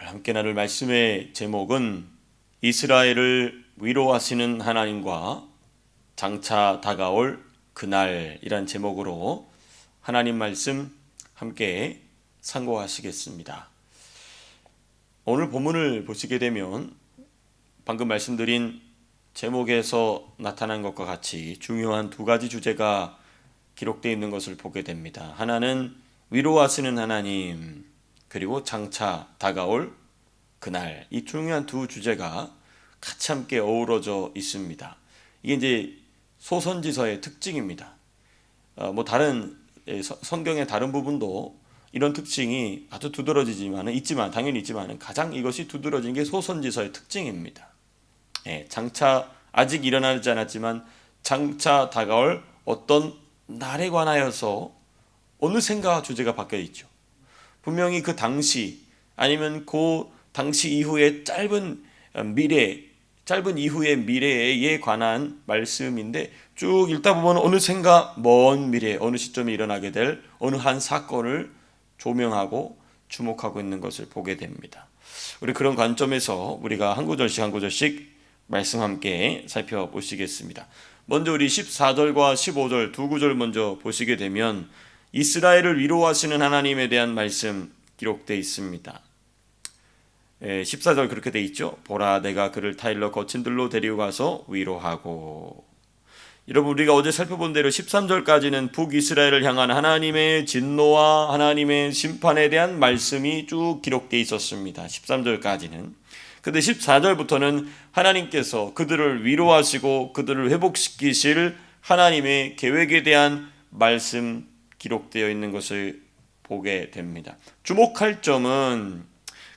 함께 나눌 말씀의 제목은 이스라엘을 위로하시는 하나님과 장차 다가올 그날이란 제목으로 하나님 말씀 함께 상고하시겠습니다. 오늘 본문을 보시게 되면 방금 말씀드린 제목에서 나타난 것과 같이 중요한 두 가지 주제가 기록되어 있는 것을 보게 됩니다. 하나는 위로하시는 하나님, 그리고 장차 다가올 그날, 이 중요한 두 주제가 같이 함께 어우러져 있습니다. 이게 이제 소선지서의 특징입니다. 다른 성경의 다른 부분도 이런 특징이 아주 있지만 당연히 있지만 가장 이것이 두드러진 게 소선지서의 특징입니다. 장차 아직 일어나지 않았지만 장차 다가올 어떤 날에 관하여서 어느샌가 주제가 바뀌어 있죠. 분명히 그 당시 아니면 그 당시 이후의 짧은 이후의 미래에 관한 말씀인데 쭉 읽다 보면 어느샌가 먼 미래, 어느 시점에 일어나게 될 어느 한 사건을 조명하고 주목하고 있는 것을 보게 됩니다. 우리 그런 관점에서 우리가 한 구절씩 말씀 함께 살펴보시겠습니다. 먼저 우리 14절과 15절 두 구절 먼저 보시게 되면 이스라엘을 위로하시는 하나님에 대한 말씀 기록되어 있습니다. 14절 그렇게 되어 있죠. 보라, 내가 그를 타일러 거친 들로 데리고 가서 위로하고. 여러분, 우리가 어제 살펴본 대로 13절까지는 북이스라엘을 향한 하나님의 진노와 하나님의 심판에 대한 말씀이 쭉 기록되어 있었습니다. 13절까지는. 근데 14절부터는 하나님께서 그들을 위로하시고 그들을 회복시키실 하나님의 계획에 대한 말씀 기록되어 있는 것을 보게 됩니다. 주목할 점은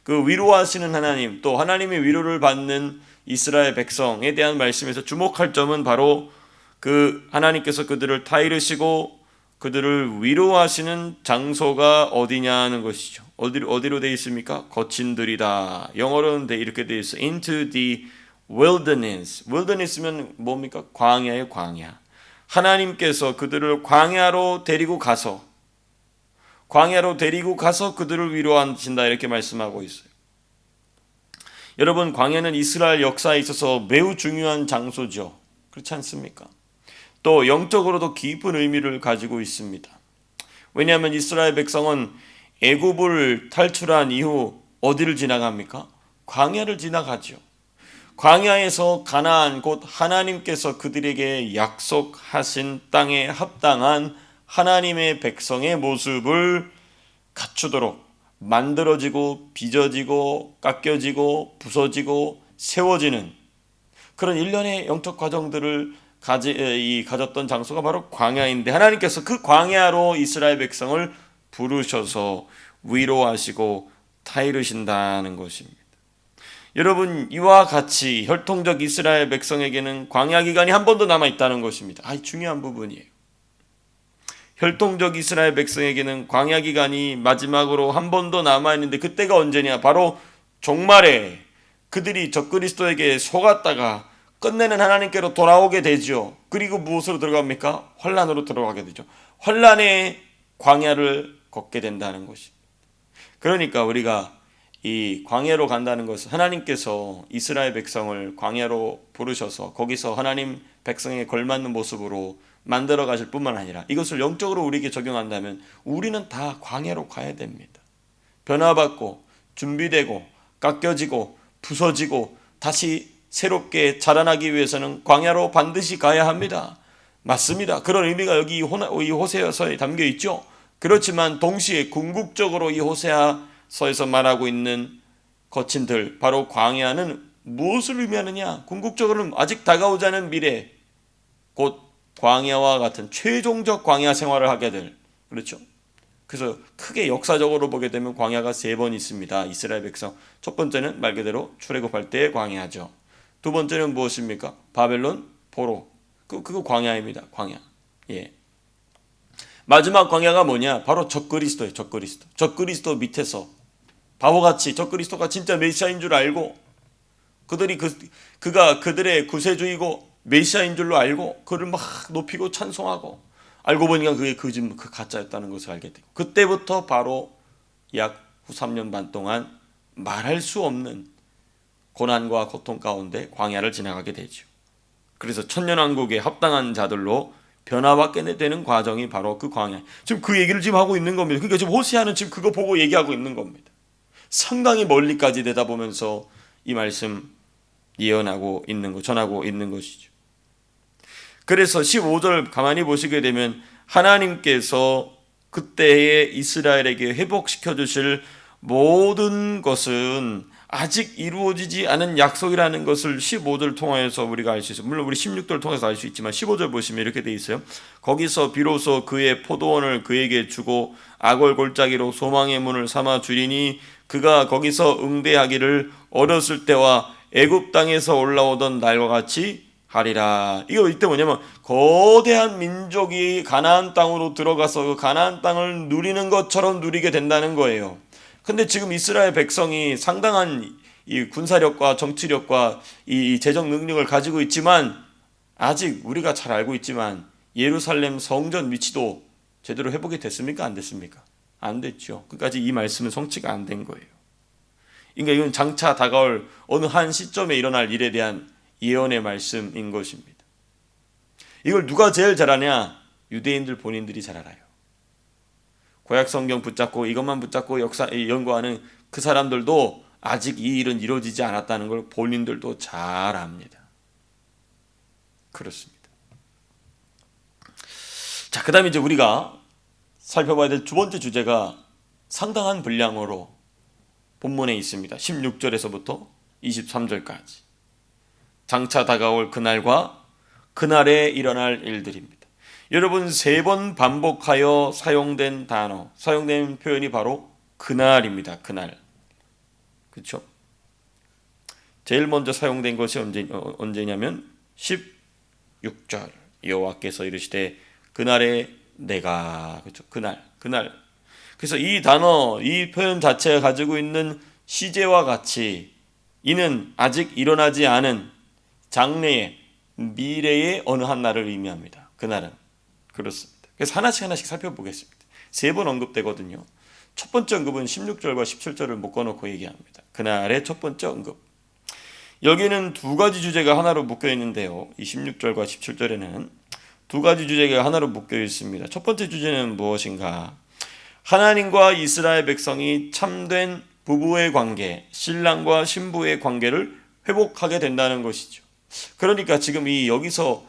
그 위로하시는 하나님, 또 하나님의 위로를 받는 이스라엘 백성에 대한 말씀에서 주목할 점은 바로 그 하나님께서 그들을 타이르시고 그들을 위로하시는 장소가 어디냐는 것이죠. 어디로 되어 있습니까? 거친 들이다. 영어로는 이렇게 되어 있어요. Into the wilderness. wilderness면 뭡니까? 광야예요, 광야. 하나님께서 그들을 광야로 데리고 가서 그들을 위로하신다, 이렇게 말씀하고 있어요. 여러분, 광야는 이스라엘 역사에 있어서 매우 중요한 장소죠. 그렇지 않습니까? 또 영적으로도 깊은 의미를 가지고 있습니다. 왜냐하면 이스라엘 백성은 애굽을 탈출한 이후 어디를 지나갑니까? 광야를 지나가죠. 광야에서 가나안, 곧 하나님께서 그들에게 약속하신 땅에 합당한 하나님의 백성의 모습을 갖추도록 만들어지고 빚어지고 깎여지고 부서지고 세워지는 그런 일련의 영적 과정들을 가졌던 장소가 바로 광야인데, 하나님께서 그 광야로 이스라엘 백성을 부르셔서 위로하시고 타이르신다는 것입니다. 여러분, 이와 같이 혈통적 이스라엘 백성에게는 광야 기간이 한 번 더 남아있다는 것입니다. 중요한 부분이에요. 혈통적 이스라엘 백성에게는 광야 기간이 마지막으로 한 번 더 남아있는데, 그때가 언제냐? 바로 종말에 그들이 적그리스도에게 속았다가 끝내는 하나님께로 돌아오게 되죠. 그리고 무엇으로 들어갑니까? 환란으로 들어가게 되죠. 환란의 광야를 걷게 된다는 것입니다. 그러니까 우리가 이 광야로 간다는 것은 하나님께서 이스라엘 백성을 광야로 부르셔서 거기서 하나님 백성에 걸맞는 모습으로 만들어 가실 뿐만 아니라 이것을 영적으로 우리에게 적용한다면 우리는 다 광야로 가야 됩니다. 변화받고 준비되고 깎여지고 부서지고 다시 새롭게 자라나기 위해서는 광야로 반드시 가야 합니다. 맞습니다. 그런 의미가 여기 이 호세아서에 담겨 있죠. 그렇지만 동시에 궁극적으로 이 호세아서에서 말하고 있는 거친 들, 바로 광야는 무엇을 의미하느냐? 궁극적으로는 아직 다가오지 않은 미래, 곧 광야와 같은 최종적 광야 생활을 하게 될, 그렇죠? 그래서 크게 역사적으로 보게 되면 광야가 3번 있습니다. 이스라엘 백성. 첫 번째는 말 그대로 출애굽할 때의 광야죠. 두 번째는 무엇입니까? 바벨론 포로. 그거 광야입니다. 광야. 예. 마지막 광야가 뭐냐? 바로 적그리스도예요. 적그리스도 밑에서 바보같이 적그리스도가 진짜 메시아인 줄 알고 그가 그들의 구세주이고 메시아인 줄로 알고 그를 막 높이고 찬송하고, 알고 보니까 그게 그 가짜였다는 것을 알게 되고, 그때부터 바로 약 후 3년 반 동안 말할 수 없는 고난과 고통 가운데 광야를 지나가게 되죠. 그래서 천년왕국에 합당한 자들로 변화받게 되는 과정이 바로 그 광야. 지금 그 얘기를 지금 하고 있는 겁니다. 그러니까 지금 호세아는 지금 그거 보고 얘기하고 있는 겁니다. 상당히 멀리까지 내다보면서 이 말씀 예언하고 있는 거, 전하고 있는 것이죠. 그래서 15절 가만히 보시게 되면 하나님께서 그때의 이스라엘에게 회복시켜 주실 모든 것은 아직 이루어지지 않은 약속이라는 것을 15절 통해서 우리가 알 수 있어요. 물론 우리 16절 통해서 알 수 있지만 15절 보시면 이렇게 돼 있어요. 거기서 비로소 그의 포도원을 그에게 주고 악을 골짜기로 소망의 문을 삼아 주리니 그가 거기서 응대하기를 어렸을 때와 애굽 땅에서 올라오던 날과 같이 하리라. 이거 이때 뭐냐면 거대한 민족이 가나안 땅으로 들어가서 그 가나안 땅을 누리는 것처럼 누리게 된다는 거예요. 근데 지금 이스라엘 백성이 상당한 이 군사력과 정치력과 이 재정 능력을 가지고 있지만 아직 우리가 잘 알고 있지만 예루살렘 성전 위치도 제대로 회복이 됐습니까? 안 됐습니까? 안 됐죠. 끝까지 이 말씀은 성취가 안 된 거예요. 그러니까 이건 장차 다가올 어느 한 시점에 일어날 일에 대한 예언의 말씀인 것입니다. 이걸 누가 제일 잘 아냐? 유대인들 본인들이 잘 알아요. 구약 성경 붙잡고 이것만 붙잡고 역사 연구하는 그 사람들도 아직 이 일은 이루어지지 않았다는 걸 본인들도 잘 압니다. 그렇습니다. 자, 그다음에 이제 우리가 살펴봐야 될 두 번째 주제가 상당한 분량으로 본문에 있습니다. 16절에서부터 23절까지. 장차 다가올 그날과 그날에 일어날 일들입니다. 여러분, 3번 반복하여 사용된 단어, 사용된 표현이 바로 그날입니다. 그날. 그렇죠? 제일 먼저 사용된 것이 언제냐면 16절. 여호와께서 이르시되 그날에 내가, 그렇죠? 그날. 그래서 이 단어, 이 표현 자체가 가지고 있는 시제와 같이 이는 아직 일어나지 않은 장래의 미래의 어느 한 날을 의미합니다. 그날은. 그렇습니다. 그래서 하나씩 살펴보겠습니다. 3번 언급되거든요. 첫 번째 언급은 16절과 17절을 묶어놓고 얘기합니다. 그날의 첫 번째 언급. 여기는 두 가지 주제가 하나로 묶여 있는데요. 이 16절과 17절에는 두 가지 주제가 하나로 묶여 있습니다. 첫 번째 주제는 무엇인가? 하나님과 이스라엘 백성이 참된 부부의 관계, 신랑과 신부의 관계를 회복하게 된다는 것이죠. 그러니까 지금 여기서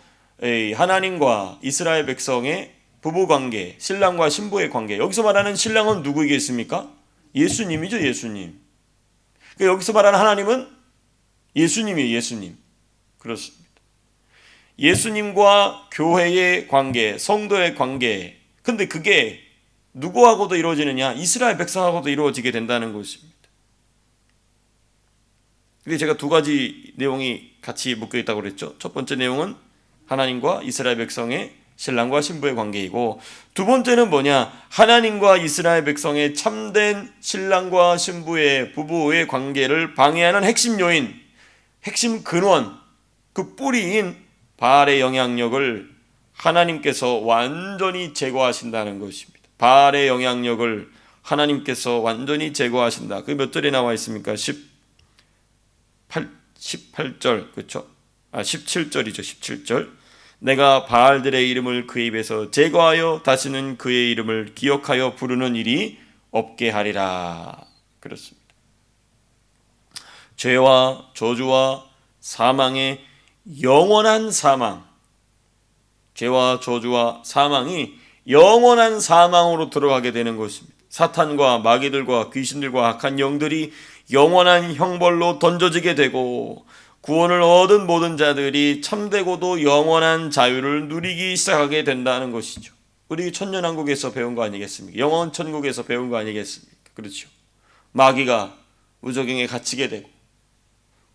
하나님과 이스라엘 백성의 부부 관계, 신랑과 신부의 관계, 여기서 말하는 신랑은 누구이겠습니까? 예수님이죠. 예수님. 그러니까 여기서 말하는 하나님은 예수님이에요. 예수님. 그렇습니다. 예수님과 교회의 관계, 성도의 관계. 근데 그게 누구하고도 이루어지느냐? 이스라엘 백성하고도 이루어지게 된다는 것입니다. 그게 제가 두 가지 내용이 같이 묶여 있다고 그랬죠. 첫 번째 내용은 하나님과 이스라엘 백성의 신랑과 신부의 관계이고, 두 번째는 뭐냐? 하나님과 이스라엘 백성의 참된 신랑과 신부의 부부의 관계를 방해하는 핵심 요인, 핵심 근원, 그 뿌리인 바알의 영향력을 하나님께서 완전히 제거하신다는 것입니다. 바알의 영향력을 하나님께서 완전히 제거하신다. 그게 몇 절에 나와 있습니까? 18절, 그렇죠? 17절이죠. 17절. 내가 바알들의 이름을 그 입에서 제거하여 다시는 그의 이름을 기억하여 부르는 일이 없게 하리라. 그렇습니다. 죄와 저주와 사망의 영원한 사망, 죄와 저주와 사망이 영원한 사망으로 들어가게 되는 것입니다. 사탄과 마귀들과 귀신들과 악한 영들이 영원한 형벌로 던져지게 되고, 구원을 얻은 모든 자들이 참되고도 영원한 자유를 누리기 시작하게 된다는 것이죠. 우리 천년왕국에서 배운 거 아니겠습니까? 영원 천국에서 배운 거 아니겠습니까? 그렇죠. 마귀가 우저경에 갇히게 되고,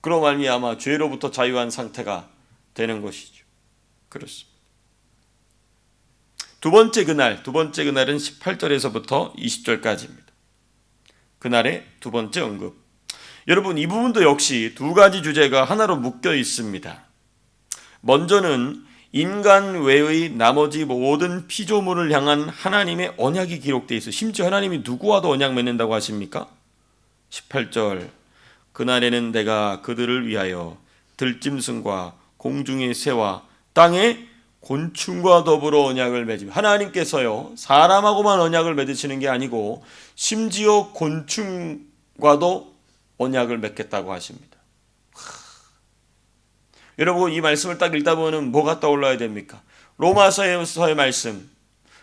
그로 말미암아 죄로부터 자유한 상태가 되는 것이죠. 그렇습니다. 두 번째 그날은 18절에서부터 20절까지입니다. 그날의 두 번째 언급. 여러분, 이 부분도 역시 두 가지 주제가 하나로 묶여 있습니다. 먼저는 인간 외의 나머지 모든 피조물을 향한 하나님의 언약이 기록되어 있어요. 심지어 하나님이 누구와도 언약 맺는다고 하십니까? 18절 그날에는 내가 그들을 위하여 들짐승과 공중의 새와 땅의 곤충과 더불어 언약을 맺으며, 하나님께서요 사람하고만 언약을 맺으시는 게 아니고 심지어 곤충과도 언약을 맺겠다고 하십니다. 여러분, 이 말씀을 딱 읽다 보면 뭐가 떠올라야 됩니까? 로마서의 말씀.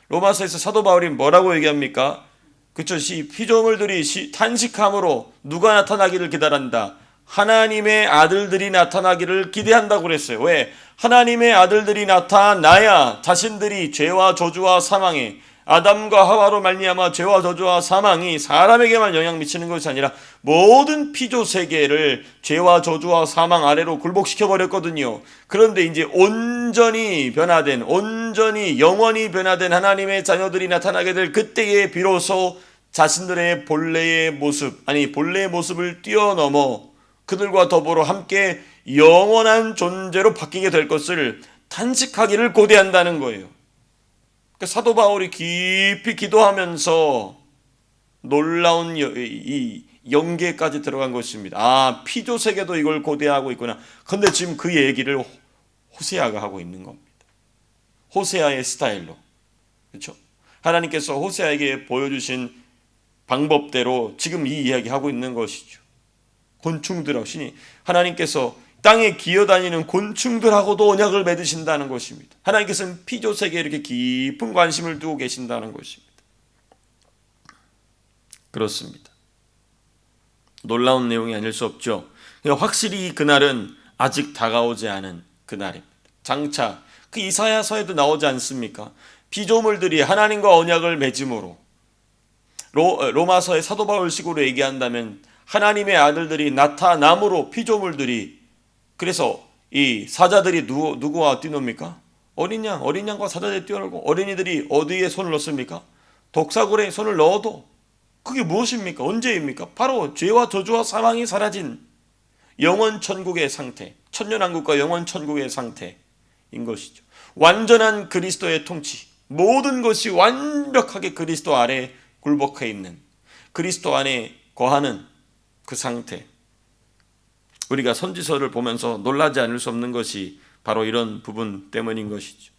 로마서에서 사도 바울이 뭐라고 얘기합니까? 그쵸? 피조물들이 탄식함으로 누가 나타나기를 기다린다. 하나님의 아들들이 나타나기를 기대한다고 그랬어요. 왜? 하나님의 아들들이 나타나야 자신들이 죄와 저주와 사망에, 아담과 하와로 말미암아 죄와 저주와 사망이 사람에게만 영향 미치는 것이 아니라 모든 피조 세계를 죄와 저주와 사망 아래로 굴복시켜 버렸거든요. 그런데 이제 온전히 변화된, 온전히 영원히 변화된 하나님의 자녀들이 나타나게 될 그때에 비로소 자신들의 본래의 모습을 뛰어넘어 그들과 더불어 함께 영원한 존재로 바뀌게 될 것을 탄식하기를 고대한다는 거예요. 그러니까 사도 바울이 깊이 기도하면서 놀라운 이 영계까지 들어간 것입니다. 아, 피조 세계도 이걸 고대하고 있구나. 근데 지금 그 얘기를 호세아가 하고 있는 겁니다. 호세아의 스타일로. 그렇죠? 하나님께서 호세아에게 보여주신 방법대로 지금 이 이야기 하고 있는 것이죠. 곤충들하고 하나님께서 땅에 기어다니는 곤충들하고도 언약을 맺으신다는 것입니다. 하나님께서는 피조 세계에 이렇게 깊은 관심을 두고 계신다는 것입니다. 그렇습니다. 놀라운 내용이 아닐 수 없죠. 그러니까 확실히 그날은 아직 다가오지 않은 그날입니다. 장차 그 이사야서에도 나오지 않습니까? 피조물들이 하나님과 언약을 맺음으로, 로마서의 사도 바울식으로 얘기한다면 하나님의 아들들이 나타남으로 피조물들이, 그래서 이 사자들이 누구와 뛰놉니까? 어린 양과 사자들이 뛰어놀고, 어린이들이 어디에 손을 넣습니까? 독사굴에 손을 넣어도 그게 무엇입니까? 언제입니까? 바로 죄와 저주와 사망이 사라진 영원 천국의 상태, 천년왕국과 영원 천국의 상태인 것이죠. 완전한 그리스도의 통치, 모든 것이 완벽하게 그리스도 아래 굴복해 있는, 그리스도 안에 거하는 그 상태. 우리가 선지서를 보면서 놀라지 않을 수 없는 것이 바로 이런 부분 때문인 것이죠.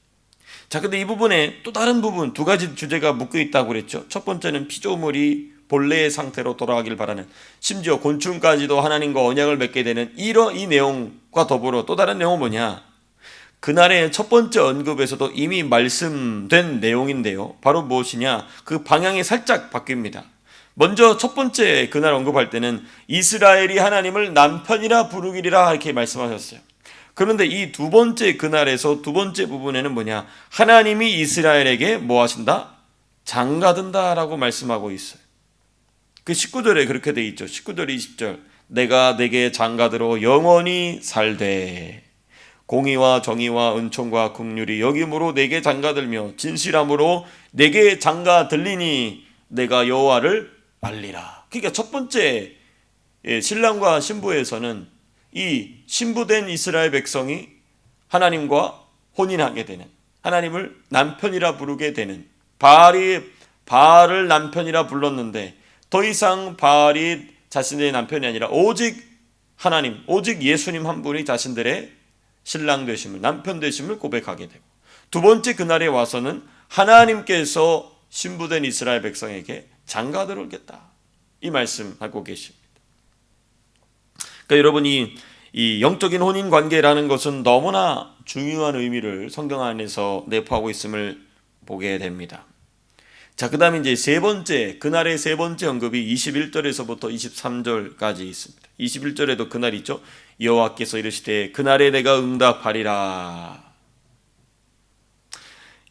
자, 근데 이 부분에 또 다른 부분, 두 가지 주제가 묶여 있다고 그랬죠. 첫 번째는 피조물이 본래의 상태로 돌아가길 바라는, 심지어 곤충까지도 하나님과 언약을 맺게 되는 이 내용과 더불어 또 다른 내용은 뭐냐? 그날의 첫 번째 언급에서도 이미 말씀된 내용인데요. 바로 무엇이냐? 그 방향이 살짝 바뀝니다. 먼저 첫 번째 그날 언급할 때는 이스라엘이 하나님을 남편이라 부르기리라 이렇게 말씀하셨어요. 그런데 이 두 번째 그날에서 두 번째 부분에는 뭐냐? 하나님이 이스라엘에게 뭐 하신다? 장가든다라고 말씀하고 있어요. 그 19절에 그렇게 돼 있죠. 19절 20절 내가 내게 장가들어 영원히 살되 공의와 정의와 은총과 긍휼이 여김으로 내게 장가들며 진실함으로 내게 장가들리니 내가 여호와를 알리라. 그러니까 첫 번째 신랑과 신부에서는 이 신부된 이스라엘 백성이 하나님과 혼인하게 되는, 하나님을 남편이라 부르게 되는, 바알을 남편이라 불렀는데 더 이상 바알이 자신의 남편이 아니라 오직 하나님, 오직 예수님 한 분이 자신들의 신랑 되심을, 남편 되심을 고백하게 되고, 두 번째 그날에 와서는 하나님께서 신부된 이스라엘 백성에게 장가들어오겠다, 이 말씀하고 계십니다. 그러니까 여러분이 이 영적인 혼인 관계라는 것은 너무나 중요한 의미를 성경 안에서 내포하고 있음을 보게 됩니다. 자, 그 다음에 이제 세 번째, 그날의 세 번째 언급이 21절에서부터 23절까지 있습니다. 21절에도 그날 있죠. 여호와께서 이르시되 그날에 내가 응답하리라.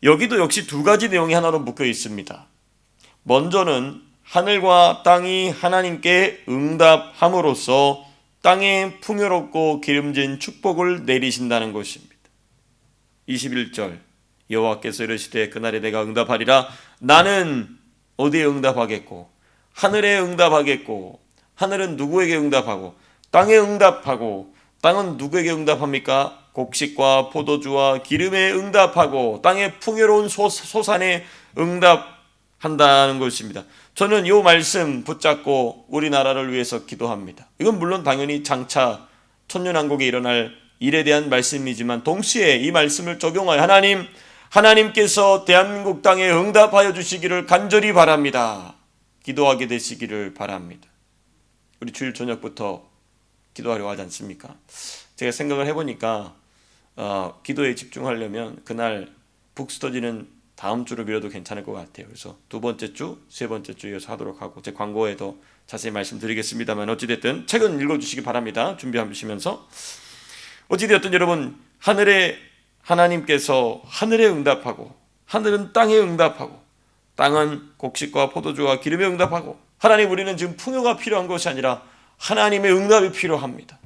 여기도 역시 두 가지 내용이 하나로 묶여 있습니다. 먼저는 하늘과 땅이 하나님께 응답함으로써 땅에 풍요롭고 기름진 축복을 내리신다는 것입니다. 21절 여호와께서 이르시되 그날에 내가 응답하리라. 나는 어디에 응답하겠고, 하늘에 응답하겠고, 하늘은 누구에게 응답하고, 땅에 응답하고, 땅은 누구에게 응답합니까? 곡식과 포도주와 기름에 응답하고, 땅의 풍요로운 소산에 응답하고 한다는 것입니다. 저는 이 말씀 붙잡고 우리나라를 위해서 기도합니다. 이건 물론 당연히 장차 천년왕국에 일어날 일에 대한 말씀이지만 동시에 이 말씀을 적용하여 하나님께서 대한민국 땅에 응답하여 주시기를 간절히 바랍니다. 기도하게 되시기를 바랍니다. 우리 주일 저녁부터 기도하려고 하지 않습니까? 제가 생각을 해보니까 기도에 집중하려면 그날 북스터디는 다음 주로 미뤄도 괜찮을 것 같아요. 그래서 두 번째 주, 세 번째 주 이어서 하도록 하고 제 광고에도 자세히 말씀드리겠습니다만 어찌됐든 책은 읽어주시기 바랍니다. 준비하시면서 어찌되었든 여러분 하늘의 하나님께서 하늘에 응답하고 하늘은 땅에 응답하고 땅은 곡식과 포도주와 기름에 응답하고 하나님 우리는 지금 풍요가 필요한 것이 아니라 하나님의 응답이 필요합니다.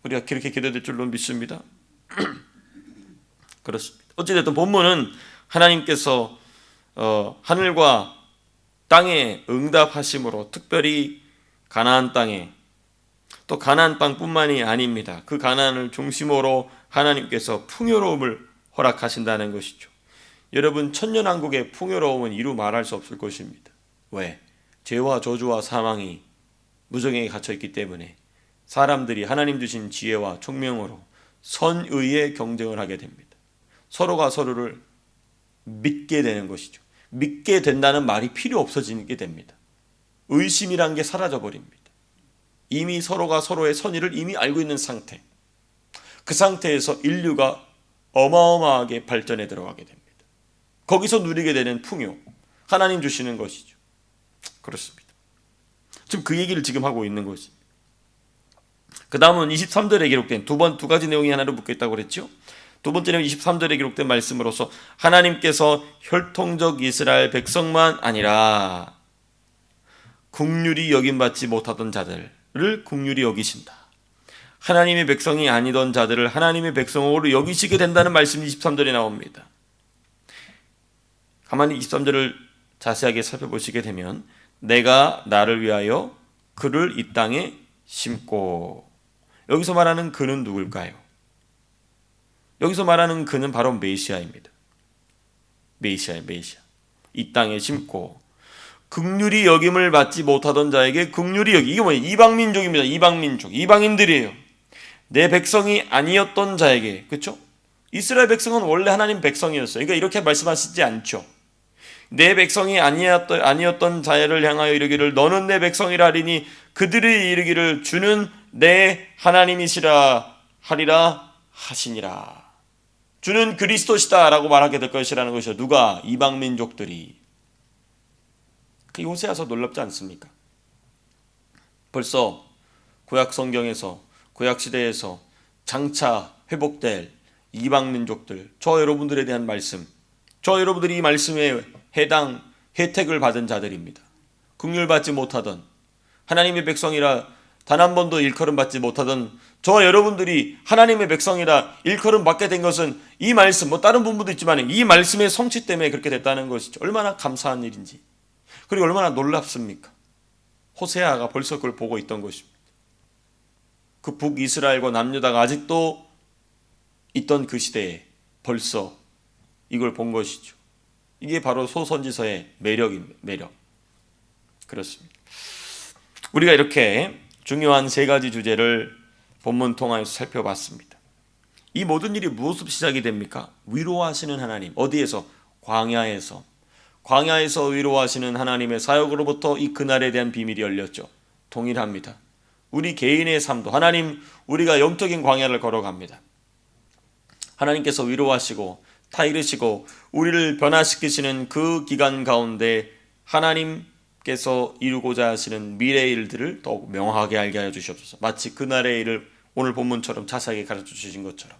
우리가 그렇게 기도될 줄로 믿습니다. 그렇습니다. 어찌됐든 본문은 하나님께서 하늘과 땅에 응답하심으로 특별히 가나안 땅에 또 가나안 땅뿐만이 아닙니다. 그 가나안을 중심으로 하나님께서 풍요로움을 허락하신다는 것이죠. 여러분 천년왕국의 풍요로움은 이루 말할 수 없을 것입니다. 왜? 죄와 저주와 사망이 무정에 갇혀있기 때문에 사람들이 하나님 주신 지혜와 총명으로 선의의 경쟁을 하게 됩니다. 서로가 서로를 믿게 되는 것이죠. 믿게 된다는 말이 필요 없어지게 됩니다. 의심이란 게 사라져 버립니다. 이미 서로가 서로의 선의를 이미 알고 있는 상태. 그 상태에서 인류가 어마어마하게 발전에 들어가게 됩니다. 거기서 누리게 되는 풍요, 하나님 주시는 것이죠. 그렇습니다. 지금 그 얘기를 지금 하고 있는 것입니다. 그 다음은 23절에 기록된 두 가지 내용이 하나로 묶여 있다고 그랬죠. 두 번째는 23절에 기록된 말씀으로서 하나님께서 혈통적 이스라엘 백성만 아니라 긍휼히 여김받지 못하던 자들을 긍휼히 여기신다. 하나님의 백성이 아니던 자들을 하나님의 백성으로 여기시게 된다는 말씀이 23절에 나옵니다. 가만히 23절을 자세하게 살펴보시게 되면 내가 나를 위하여 그를 이 땅에 심고, 여기서 말하는 그는 누굴까요? 여기서 말하는 그는 바로 메시아입니다. 메시아. 이 땅에 심고 긍휼히 여김을 받지 못하던 자에게 긍휼히 여기. 이게 뭐예요? 이방민족입니다. 이방인들이에요. 내 백성이 아니었던 자에게. 그렇죠? 이스라엘 백성은 원래 하나님 백성이었어요. 그러니까 이렇게 말씀하시지 않죠. 내 백성이 아니었던 자를 향하여 이르기를 너는 내 백성이라 하리니 그들이 이르기를 주는 내 하나님이시라 하리라 하시니라. 주는 그리스도시다 라고 말하게 될 것이라는 것이죠. 누가? 이방민족들이. 그 호세아서 놀랍지 않습니까? 벌써 구약 성경에서 구약 시대에서 장차 회복될 이방민족들, 저 여러분들에 대한 말씀, 저 여러분들이 이 말씀에 해당 혜택을 받은 자들입니다. 긍휼 받지 못하던 하나님의 백성이라 단 한 번도 일컬음 받지 못하던 저 여러분들이 하나님의 백성이라 일컬음 받게 된 것은 이 말씀, 다른 부분도 있지만 이 말씀의 성취 때문에 그렇게 됐다는 것이죠. 얼마나 감사한 일인지, 그리고 얼마나 놀랍습니까? 호세아가 벌써 그걸 보고 있던 것입니다. 그 북이스라엘과 남유다가 아직도 있던 그 시대에 벌써 이걸 본 것이죠. 이게 바로 소선지서의 매력입니다. 매력. 그렇습니다. 우리가 이렇게 중요한 세 가지 주제를 본문 통하여서 살펴봤습니다. 이 모든 일이 무엇으로 시작이 됩니까? 위로하시는 하나님. 어디에서? 광야에서. 광야에서 위로하시는 하나님의 사역으로부터 이 그날에 대한 비밀이 열렸죠. 동일합니다. 우리 개인의 삶도 하나님, 우리가 영적인 광야를 걸어갑니다. 하나님께서 위로하시고 타이르시고 우리를 변화시키시는 그 기간 가운데 하나님께서 이루고자 하시는 미래의 일들을 더욱 명확하게 알게 하여 주시옵소서. 마치 그날의 일을 오늘 본문처럼 자세하게 가르쳐 주신 것처럼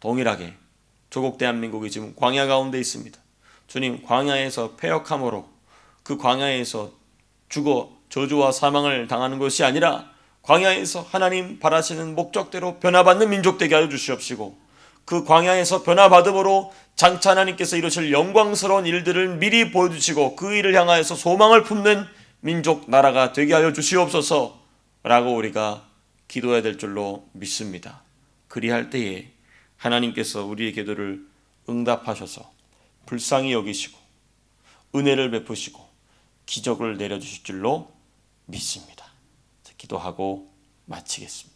동일하게 조국 대한민국이 지금 광야 가운데 있습니다. 주님, 광야에서 패역함으로 그 광야에서 죽어 저주와 사망을 당하는 것이 아니라 광야에서 하나님 바라시는 목적대로 변화받는 민족 되게 하여 주시옵시고 그 광야에서 변화받음으로 장차 하나님께서 이루실 영광스러운 일들을 미리 보여주시고 그 일을 향하여서 소망을 품는 민족 나라가 되게 하여 주시옵소서 라고 우리가 기도해야 될 줄로 믿습니다. 그리할 때에 하나님께서 우리의 기도를 응답하셔서 불쌍히 여기시고 은혜를 베푸시고 기적을 내려주실 줄로 믿습니다. 기도하고 마치겠습니다.